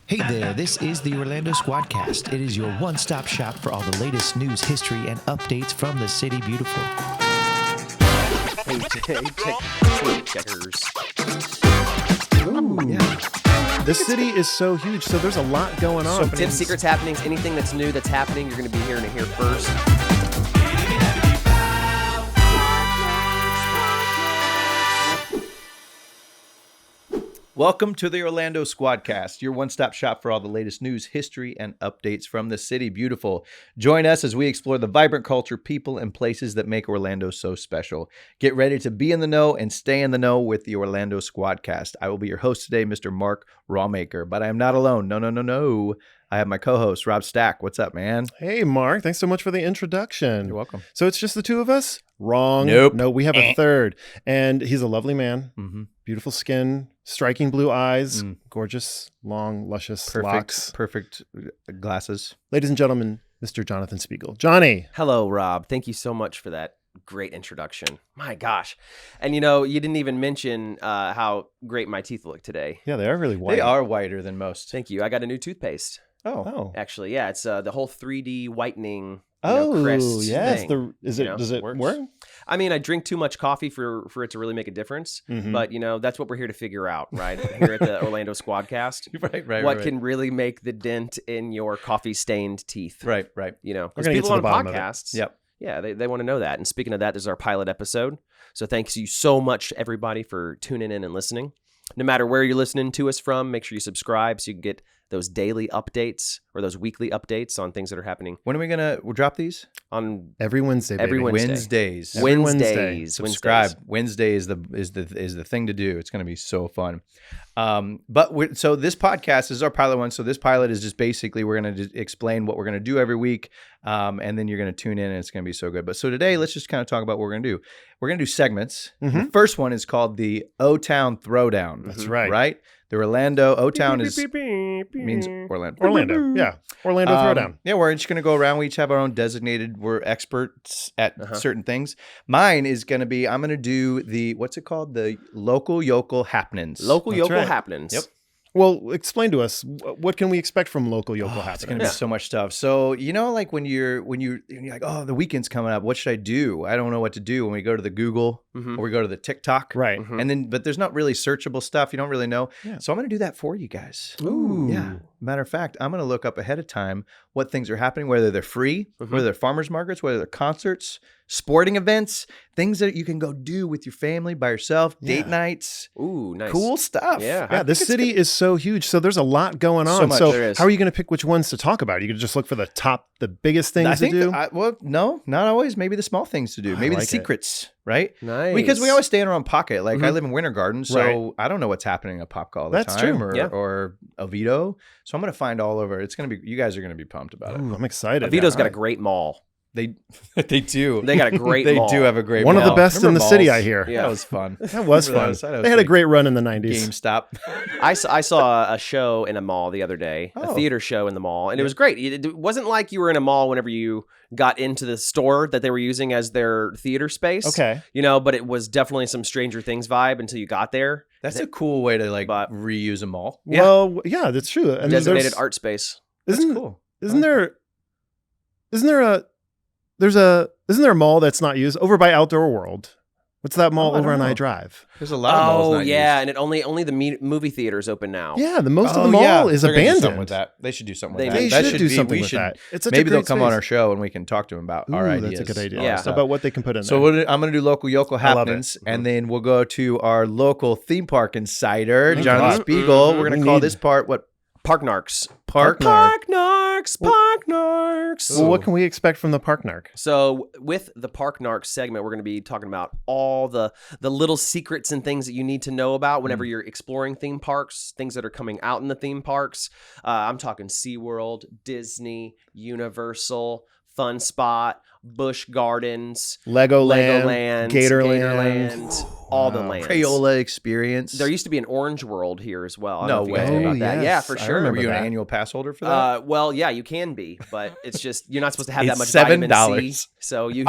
Hey there, this is the Orlando Squadcast. It is your one-stop shop for all the latest news, history, and updates from the City Beautiful. Hey, checkers. Ooh. Yeah. The city is so huge, so there's a lot going on. So tips, secrets, happenings, anything that's new that's happening, you're going to be hearing it here first. Welcome to the Orlando Squadcast, your one-stop shop for all the latest news, history, and updates from the City Beautiful. Join us as we explore the vibrant culture, people, and places that make Orlando so special. Get ready to be in the know and stay in the know with the Orlando Squadcast. I will be your host today, Mr. Mark Raumaker, but I am not alone. No. I have my co-host, Rob Stack. What's up, man? Hey, Mark. Thanks so much for the introduction. You're welcome. So it's just the two of us? Wrong. Nope. No, we have a third. And he's a lovely man. Mm-hmm. Beautiful skin, striking blue eyes, gorgeous, long, luscious locks. Perfect glasses. Ladies and gentlemen, Mr. Jonathan Speagle. Johnny. Hello, Rob. Thank you so much for that great introduction. My gosh. And you know, you didn't even mention how great my teeth look today. Yeah, they are really white. They are whiter than most. Thank you. I got a new toothpaste. Oh. Actually, yeah, it's the whole 3D whitening. Oh, crest yes. thing, Does it work? I mean, I drink too much coffee for it to really make a difference. Mm-hmm. But, you know, that's what we're here to figure out, right? Here at the Orlando Squadcast. Right. What can really make the dent in your coffee-stained teeth. Right. You know, We're because gonna get people to on the bottom of it. podcasts, Yep. yeah, they want to know that. And speaking of that, this is our pilot episode. So thanks you so much, everybody, for tuning in and listening. No matter where you're listening to us from, make sure you subscribe so you can get those daily updates or those weekly updates on things that are happening. When are we we'll drop these? On Every Wednesday, baby. Every Wednesday. Wednesdays. Every Wednesday. Wednesdays. Subscribe. Wednesday is the thing to do. It's going to be so fun. So this podcast is our pilot one. So this pilot is just basically we're going to explain what we're going to do every week, and then you're going to tune in, and it's going to be so good. But so today, let's just kind of talk about what we're going to do. We're going to do segments. Mm-hmm. The first one is called the OTown Throwdown. That's right. Right. The Orlando OTown means Orlando. Orlando. Yeah. Orlando Throwdown. Yeah, we're just going to go around. We each have our own designated. We're experts at certain things. Mine is going to be, I'm going to do the, what's it called? The local yokel happenings. local That's yokel right. happenings. Yep. Well, explain to us, what can we expect from local yokel It's happenings? going to be so much stuff. So, you know, like when you're like, oh, the weekend's coming up. What should I do? I don't know what to do. When we go to the Google or we go to the TikTok. Right. And then, but there's not really searchable stuff. You don't really know. Yeah. So I'm going to do that for you guys. Ooh. Yeah. Matter of fact, I'm going to look up ahead of time what things are happening, whether they're free, whether they're farmers markets, whether they're concerts, sporting events, things that you can go do with your family, by yourself, date nights. Ooh, nice. Cool stuff. Yeah. The city is so huge, so there's a lot going on. So much. There is. how are you going to pick which ones to talk about? Are you going to just look for the biggest things I think to do? well, no, not always. Maybe the small things to do. Maybe like the it. secrets, right? Nice. Because we always stay in our own pocket. Like I live in Winter Garden, so Right. I don't know what's happening at Popka all the That's time, true. or Oviedo. So I'm going to find all over. It's going to be. You guys are going to be pumped about it. Ooh, I'm excited. Oviedo's got a great mall. They do. They got a great They mall. do have a great One of mall. the best in Remember the city, malls? I hear. Yeah. That was fun. That was Remember fun. that? They had a great run in the 90s. GameStop. I saw a show in a mall the other day, a Oh. theater show in the mall, and it was great. It wasn't like you were in a mall whenever you got into the store that they were using as their theater space. Okay. You know, but it was definitely some Stranger Things vibe until you got there. That's a cool way to But- reuse a mall. Well, yeah, that's true. I mean, Designated art space. That's Isn't cool. isn't there a mall that's not used over by Outdoor World? What's that mall I over don't on know. iDrive? There's a lot of malls. Oh not yeah, used. and only the movie theaters open now. Yeah, the most of Oh, the mall yeah. is They're gonna do abandoned. something with that. They should do something with They that. They That should do be- something we with should- that. It's such a Maybe they'll great come on space. our show and we can talk to them about our Ooh, ideas. that's a good idea. Yeah. About what they can put in So there. I'm going to do local yokel I love it. happenings, and then we'll go to our local theme park insider, Thank Jonathan God. Speagle. We're going We to call need- this part what? Park Narcs. Park Narc. Park Narcs. Well, what can we expect from the Park Narc? So with the Park Narcs segment, we're going to be talking about all the little secrets and things that you need to know about whenever you're exploring theme parks, things that are coming out in the theme parks. I'm talking SeaWorld, Disney, Universal, Fun Spot, Busch Gardens, Legoland, Gatorland, all the lands. Crayola experience. There used to be an Orange World here as well. I No don't know if you guys way. knew about that. Oh, Yeah, yes. for I sure. remember Were you an that. annual pass holder for that? Well, yeah, you can be, but it's just you're not supposed to have that It's much vitamin $7. C. So you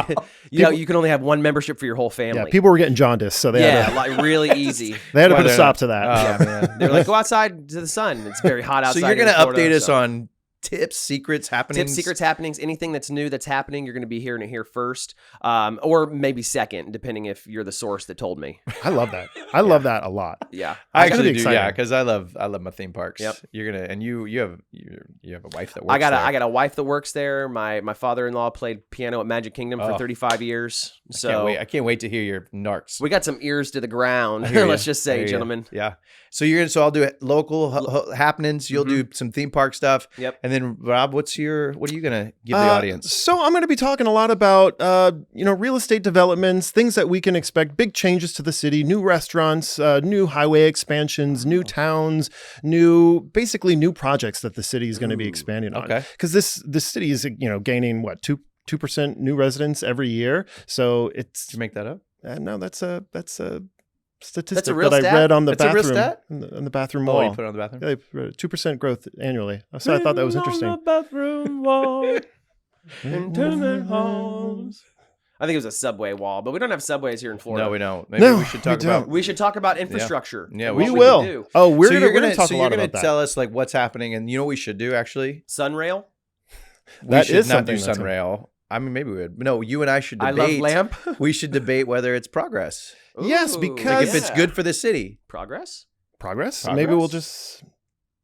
you can only have one membership for your whole family. Yeah, people were getting jaundice, so they had like really easy. to put Why a they're stop not- to that. Oh, man. They're like, go outside to the sun. It's very hot outside. So you're here going in to Florida, update us so- on tips, secrets, happenings? Tips, secrets, happenings, anything that's new that's happening, you're going to be hearing it here first, or maybe second, depending if you're the source that told me. I love that. I love that a lot. Yeah, I It's actually gonna do, be exciting. yeah, because I love my theme parks. Yep. You're gonna, and you have a wife that works I got there. a wife that works there. My father-in-law played piano at Magic Kingdom for Oh. 35 years. I can't wait to hear your narcs. We got some ears to the ground. I hear Let's ya. just I say, hear ya. gentlemen. Yeah. So I'll do local happenings. You'll do some theme park stuff. Yep. And then Rob, what are you gonna give the audience? So I'm going to be talking a lot about, real estate developments, things that we can expect, big changes to the city, new restaurants, new highway expansions, new towns, basically new projects that the city is going to be expanding on. Okay. Because this city is, gaining what, 2% new residents every year. So it's Did you make that up? no, that's a statistic real that stat? I read on the That's a real bathroom stat? on the bathroom Oh, wall. you put it on the bathroom. Yeah, 2% growth annually. So I thought that was interesting. Bathroom wall. I think it was a subway wall, but we don't have subways here in Florida. No, we don't. Maybe No, we should talk we don't. about. We should talk about infrastructure. Yeah, and we what We can will. do. Oh, we're So going to talk so a you're lot gonna about that. tell us like what's happening, and you know what we should do actually. Sunrail. That We should is not do something that's- Sunrail. I mean, maybe we would. No, you and I should I debate. love lamp. We should debate whether it's progress. Yes, Ooh, because- Like if it's good for the city. progress. Progress? Progress? Maybe we'll just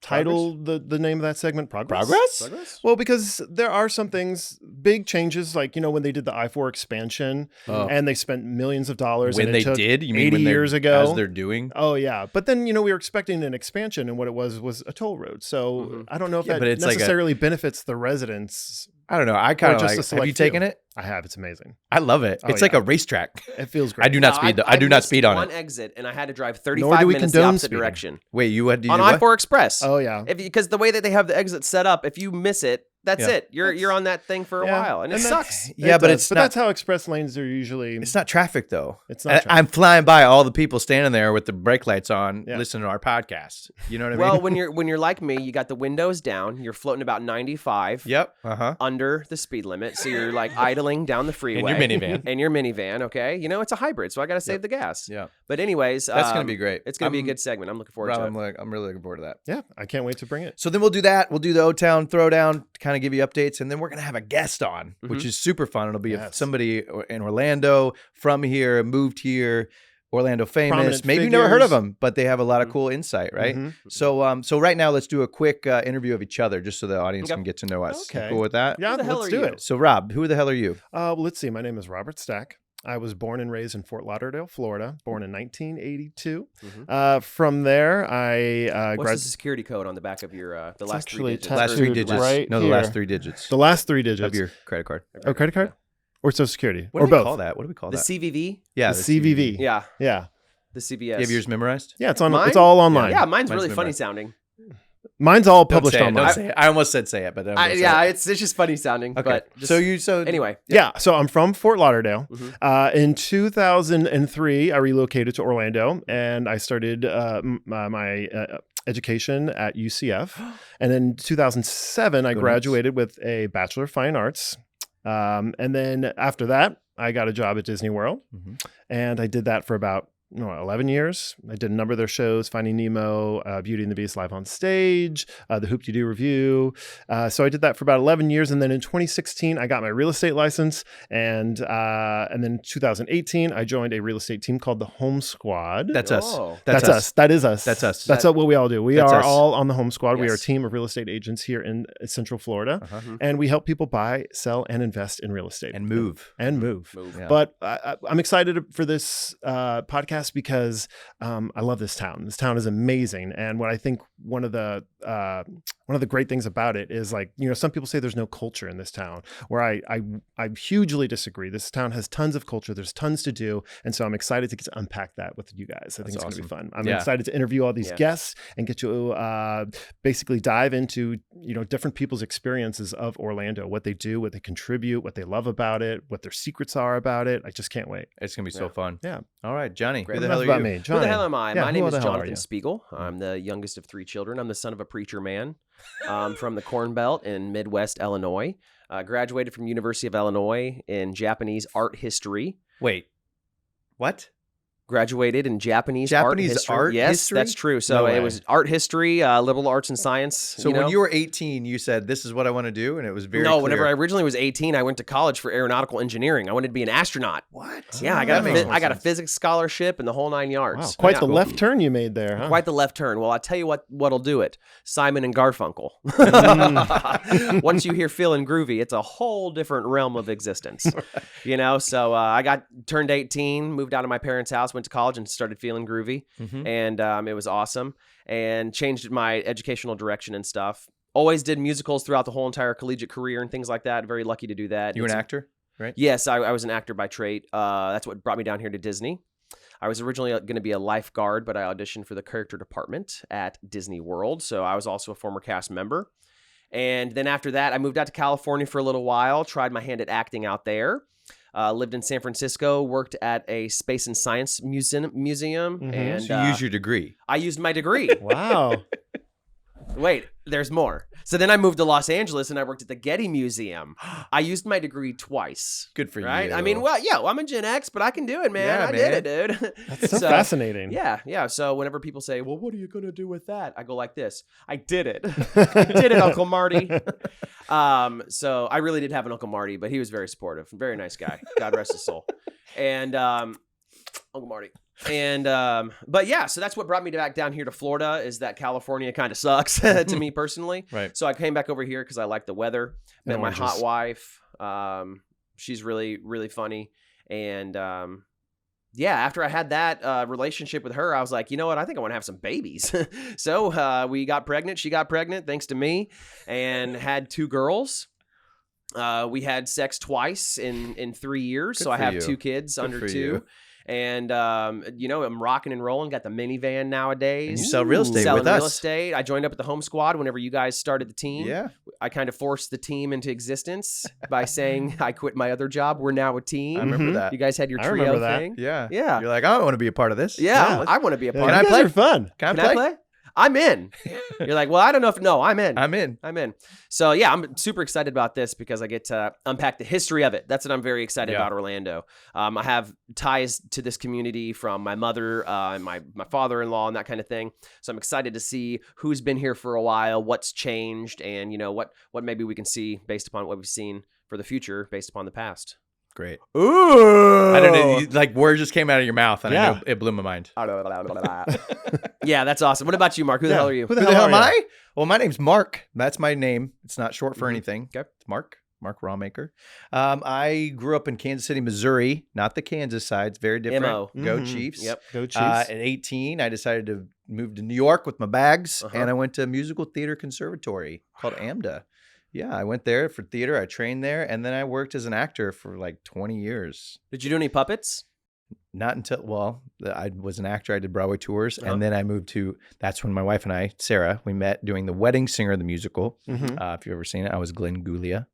title the name of that segment Progress. Progress. Well, because there are some things, big changes, like, when they did the I-4 expansion Oh. and they spent millions of dollars. When and they it took did, you mean 80 when they're- years ago. as they're doing? Oh, yeah. But then, we were expecting an expansion, and what it was a toll road. So I don't know if Yeah, that but it's like a- necessarily benefits the residents. I don't know. I kind Or of just like. a Have select you taken few. it? I have. It's amazing. I love it. Oh, It's like yeah. a racetrack. It feels great. I do not speed. I do not speed on one it. exit, and I had to drive Nor 35 do we minutes the condone opposite speeding. direction Wait, you had to on do what? I-4 Express. Oh, yeah. Because the way that they have the exit set up, if you miss it, that's Yeah. it. You're on that thing for a Yeah. while, and it that- sucks. Yeah, It but does. it's but not- that's how express lanes are usually. It's not traffic though. It's not traffic. I'm flying by all the people standing there with the brake lights on, Yeah. listening to our podcast. You know what I Well, mean? when you're like me, you got the windows down. You're floating about 95 Yep. under the speed limit, so you're like idling down the freeway In your minivan. In your minivan, okay. It's a hybrid, so I got to save the gas. Yeah. But anyways, That's gonna be great. It's gonna be a I'm- good segment. I'm looking forward Rob, to it. I'm really looking forward to that. Yeah, I can't wait to bring it. So then we'll do that. We'll do the OTown Throwdown to kind of give you updates, and then we're gonna have a guest on, which is super fun. It'll be Yes. somebody in Orlando, from here, moved here, Orlando famous. Prominent Maybe you've never heard of figures. them, but they have a lot of cool insight, right? Mhm. So right now let's do a quick interview of each other, just so the audience Okay. can get to know us. Okay. Cool with that? Yeah, the hell let's are do you? it. So Rob, who the hell are you? Well, let's see. My name is Robert Stack. I was born and raised in Fort Lauderdale, Florida, born in 1982. From there, I What's the graduated. security code on the back of your the last three actually digits? tattooed Last three digits. right no, the here. last three digits The last three of digits. your credit card. Oh, credit card? Or Social Security? What or do we both? call that? What do we call The that? CVV. Yeah, The CVV. Yeah, Yeah. the CVS. You have yours memorized? Yeah, it's on. Mine? It's all online. Yeah, mine's Mine's really funny memorized. sounding. Mine's all Don't published say it, online. don't say it. I almost said say it, but then It's just funny sounding. okay. But just, so anyway, Yeah, so I'm from Fort Lauderdale. Mm-hmm. In 2003, I relocated to Orlando, and I started my education at UCF. And in 2007, I Go graduated with a Bachelor of Fine Arts. And then after that, I got a job at Disney World, and I did that for about 11 years. I did a number of their shows, Finding Nemo, Beauty and the Beast live on stage, the Hoop-Dee-Doo Review. So I did that for about 11 years. And then in 2016, I got my real estate license. And then in 2018, I joined a real estate team called the Home Squad. That's us. Oh. That's us. That is us. That's us. That's what we all do. We That's are us. all on the Home Squad. We are a Yes. team of real estate agents here in Central Florida. Uh-huh. And we help people buy, sell, and invest in real estate. And move. And move. Yeah. But I'm excited for this podcast because I love this town. This town is amazing, and what I think one of the great things about it is, like, some people say there's no culture in this town. Where I hugely disagree. This town has tons of culture. There's tons to do, and so I'm excited to get to unpack that with you guys. I think it's going to be fun. I'm Yeah. excited to interview all these Yeah. guests and get to basically dive into different people's experiences of Orlando, what they do, what they contribute, what they love about it, what their secrets are about it. I just can't wait. It's going to be so fun. Yeah. All right, Johnny. Great. Who the Enough hell are about you? me. Who the Johnny. hell am I? Yeah, My name who is the hell are Jonathan you? Speagle. I'm the youngest of 3 children. I'm the son of a preacher man from the Corn Belt in Midwest Illinois. Graduated from University of Illinois in Japanese art history. Wait, what? Graduated in Japanese art Yes, history? that's true. So No it way. was art history, liberal arts and science. So when you were 18, you said, this is what I want to do, and it was very No, clear. whenever I originally was 18, I went to college for aeronautical engineering. I wanted to be an astronaut. What? Yeah, I That got makes more a sense. physics scholarship and the whole 9 yards. Wow, quite Yeah. the left turn you made there, huh? Quite the left turn. Well, I'll tell you what'll do it. Simon and Garfunkel. Once you hear feeling groovy, it's a whole different realm of existence. So I turned 18, moved out of my parents' house, went to college and started feeling groovy. Mhm. And it was awesome and changed my educational direction and stuff. Always did musicals throughout the whole entire collegiate career and things like that. Very lucky to do that. You were Did an some- actor, right? Yes, I was an actor by trade. That's what brought me down here to Disney. I was originally going to be a lifeguard, but I auditioned for the character department at Disney World. So I was also a former cast member. And then after that, I moved out to California for a little while, tried my hand at acting out there. Lived in San Francisco, worked at a space and science museum. Mhm. And So you used your degree. I used my degree. Wow. Wait, there's more. So then I moved to Los Angeles and I worked at the Getty Museum. I used my degree twice. Good for Right? you. I mean, I'm a Gen X, but I can do it, man. Yeah, I man. did it, dude. That's so fascinating. Yeah. So whenever people say, well, what are you going to do with that? I go like this. I did it. I did it, Uncle Marty. So I really did have an Uncle Marty, but he was very supportive. Very nice guy. God rest his soul. And Uncle Marty. And but yeah, so that's what brought me back down here to Florida, is that California kind of sucks to me personally. Right. So I came back over here because I like the weather. Met And my oranges. hot wife. She's really, really funny. And yeah, after I had that relationship with her, I was like, you know what? I think I want to have some babies. So we got pregnant. She got pregnant thanks to me, and had 2 girls. We had sex twice in 3 years. Good So I for have you. 2 kids Good under for 2. you. And I'm rocking and rolling. Got the minivan nowadays. And you sell real estate Selling with us. real estate. I joined up at the Home Squad whenever you guys started the team. Yeah. I kind of forced the team into existence by saying I quit my other job. We're now a team. I remember Mhm. that. You guys had your I trio remember that. thing. Yeah. Yeah. You're like, I want to be a part of this. Yeah, Yeah. I want to be a Yeah, part you of guys play? are fun. Can Can I play? I'm in. You're like, well, I don't know if no, I'm in. I'm in. I'm in. So yeah, I'm super excited about this because I get to unpack the history of it. That's what I'm very excited Yeah. about Orlando. I have ties to this community from my mother and my father-in-law and that kind of thing. So I'm excited to see who's been here for a while, what's changed, and what maybe we can see based upon what we've seen for the future based upon the past. Great. Ooh. I don't know. Like words just came out of your mouth, and I Yeah. know it blew my mind. Yeah, that's awesome. What about you, Mark? Who the Yeah. hell are you? Who Who the hell am are I? Well, my name's Mark. That's my name. It's not short for anything. Okay. It's Mark Raumaker. I grew up in Kansas City, Missouri. Not the Kansas side. It's very different. MO. Go Mhm. Chiefs. Yep. Go Chiefs. At 18, I decided to move to New York with my bags, Uh-huh. and I went to a musical theater conservatory called AMDA. Yeah, I went there for theater. I trained there, and then I worked as an actor for like 20 years. Did you do any puppets? Not until, well, I was an actor. I did Broadway tours, Uh-huh. and then I moved to, that's when my wife and I, Sarah, we met doing The Wedding Singer, the musical. Mhm. If you've ever seen it, I was Glenn Gulia.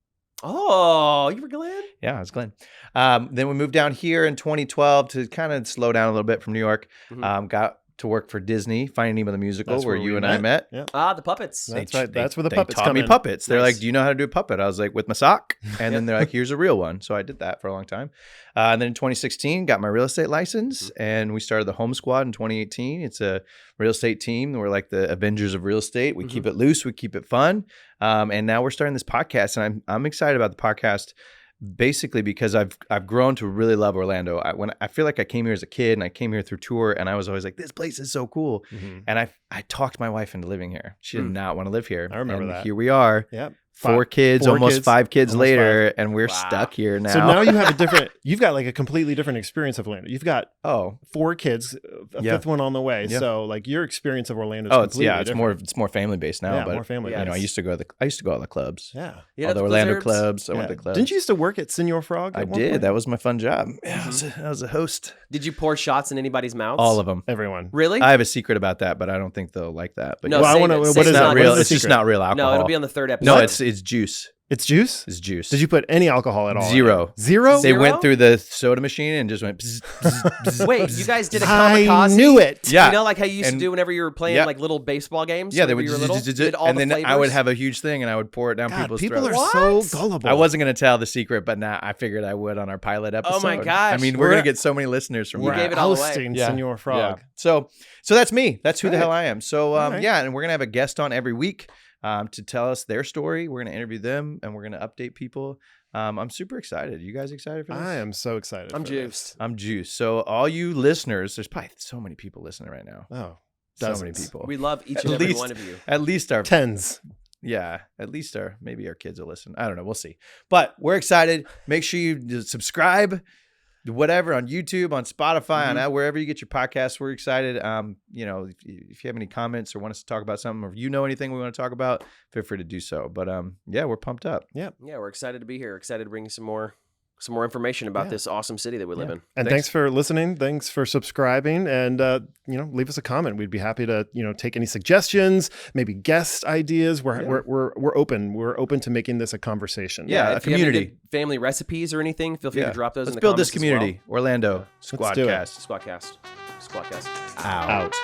Oh, you were Glenn? Yeah, I was Glenn. Then we moved down here in 2012 to kind of slow down a little bit from New York. Mhm. Got to work for Disney, Finding Nemo the Musical, That's where where you we and I met. Yeah. Ah, the puppets. That's right. That's where the they puppets taught come me in. puppets. They're Nice. like, "Do you know how to do a puppet?" I was like, "With my sock." And then they're like, "Here's a real one." So I did that for a long time. And then in 2016, got my real estate license, and we started the Home Squad in 2018. It's a real estate team. We're like the Avengers of real estate. We keep it loose, we keep it fun, and now we're starting this podcast, and I'm excited about the podcast. Basically, because I've grown to really love Orlando. I feel like I came here as a kid, and I came here through tour, and I was always like, "This place is so cool." Mhm. And I talked my wife into living here. She did not want to live here. I remember and that. Here we are. Yep. 4 kids, almost 5 kids almost later, 5. and we're Wow. stuck here now. So now you have you've got like a completely different experience of Orlando. You've got 4 kids, a Yeah. 5th one on the way. Yeah. So like your experience of Orlando is it's completely it's different. more family based now. Yeah, but more family You know, based. I used to go to all the clubs. Yeah. All the Orlando clubs. I Yeah. went to clubs. Didn't you used to work at Senor Frog? I at one did. point? That was my fun job. Yeah, I was a host. Did you pour shots in anybody's mouths? All of them. Everyone. Really? I have a secret about that, but I don't think they'll like that. But No, Well, I save wanna- it. what Save is it. that? not What real. is the It's just secret? not real alcohol. No, it'll be on the 3rd episode. No, it's juice. It's juice? It's juice. Did you put any alcohol at all? in it? Zero. Zero? They went Zero? through the soda machine and just went. Bzz, bzz, bzz, Wait, bzz. you guys did a I kamikaze? knew it. Yeah. You know, like how you used to And- do whenever you were playing Yeah. like little baseball games? Yeah, they whenever would. you were little? Did all And the then I would flavors? have a huge thing and I would pour it down God, people's people throats. are What? so gullible. I wasn't going to tell the secret, but now I figured I would on our pilot episode. Oh my gosh. I mean, we're We're- going to get so many listeners from We're You that. gave it all away. ousting Yeah. Senor Frog. Yeah. So that's me. That's who the Right. hell I am. So All right. yeah, and we're gonna have a guest on every week to tell us their story. We're gonna interview them and we're gonna update people. I'm super excited. You guys excited for this? I am so excited. I'm for this. juiced. I'm juiced. So all you listeners, there's probably so many people listening right now. Oh, So many dozens. people. We love each At and every least- one of you. At least our Tens. maybe our kids will listen. I don't know. We'll see. But we're excited. Make sure you subscribe, whatever, on YouTube, on Spotify, on wherever you get your podcasts. We're excited. You know, if you have any comments or want us to talk about something, or if you know anything we want to talk about, feel free to do so. But yeah, we're pumped up. Yeah, we're excited to be here. Excited to bring you some more information about this awesome city that we live in. And thanks for listening. Thanks for subscribing. And, leave us a comment. We'd be happy to, take any suggestions, maybe guest ideas. We're open. We're open to making this a conversation. Yeah, a if you have any community. good family recipes or anything, feel free to drop those in Let's the build this comments as well. community. Orlando Let's do it. Squadcast. Squadcast. Out.